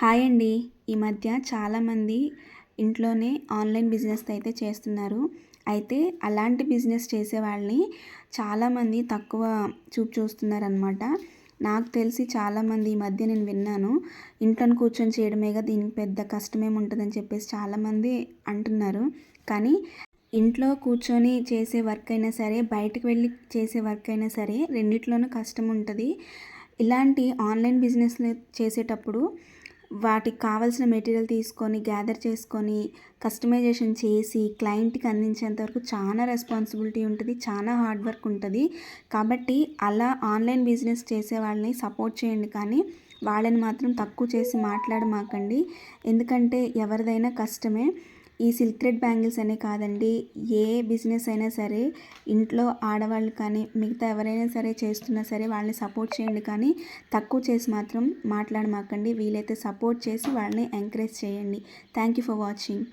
Hi అండి. ఈ మధ్య చాలామంది ఇంట్లోనే ఆన్‌లైన్ బిజినెస్ అయితే చేస్తున్నారు. అయితే అలాంటి బిజినెస్ చేసేవాళ్ళని చాలామంది తక్కువ చూపు చూస్తున్నారనమాట. నాకు తెలిసి చాలామంది ఈ మధ్య నేను విన్నాను. ఇంట్లోనే కూర్చొని చేయడమేగా దీనికి పెద్ద కష్టమేముంటదని చెప్పేసి చాలామంది అంటున్నారు. కానీ ఇంట్లో కూర్చొని చేసే వర్క్ అయినా సరే, బయటకు వెళ్ళి చేసే వర్క్ అయినా సరే రెండిట్లోనూ కష్టం ఉంటది. ఇలాంటి ఆన్‌లైన్ బిజినెస్‌లు చేసేటప్పుడు వాటికి కావాల్సిన మెటీరియల్ తీసుకొని, గ్యాదర్ చేసుకొని, కస్టమైజేషన్ చేసి, క్లయింట్‌కి అందించేంత వరకు చాలా రెస్పాన్సిబిలిటీ ఉంటది. చాలా హార్డ్ వర్క్ ఉంటది. కాబట్టి అలా ఆన్‌లైన్ బిజినెస్ చేసే వాళ్ళని సపోర్ట్ చేయండి కానీ, వాళ్ళని మాత్రం తక్కువ చేసి మాట్లాడమాకండి. ఎందుకంటే ఎవరిదైనా కష్టమే. ఈ సిల్క్ థ్రెడ్ బ్యాంగిల్స్ అనే కాదండి, ఏ బిజినెస్ అయినా సరే ఇంట్లో ఆడవాళ్ళు కానీ, మిగతా ఎవరైనా సరే చేస్తున్నా సరే వాళ్ళని సపోర్ట్ చేయండి కానీ, తక్కువ చేసి మాత్రం మాట్లాడమాకండి. వీలైతే సపోర్ట్ చేసి వాళ్ళని ఎంకరేజ్ చేయండి. Thank you for watching.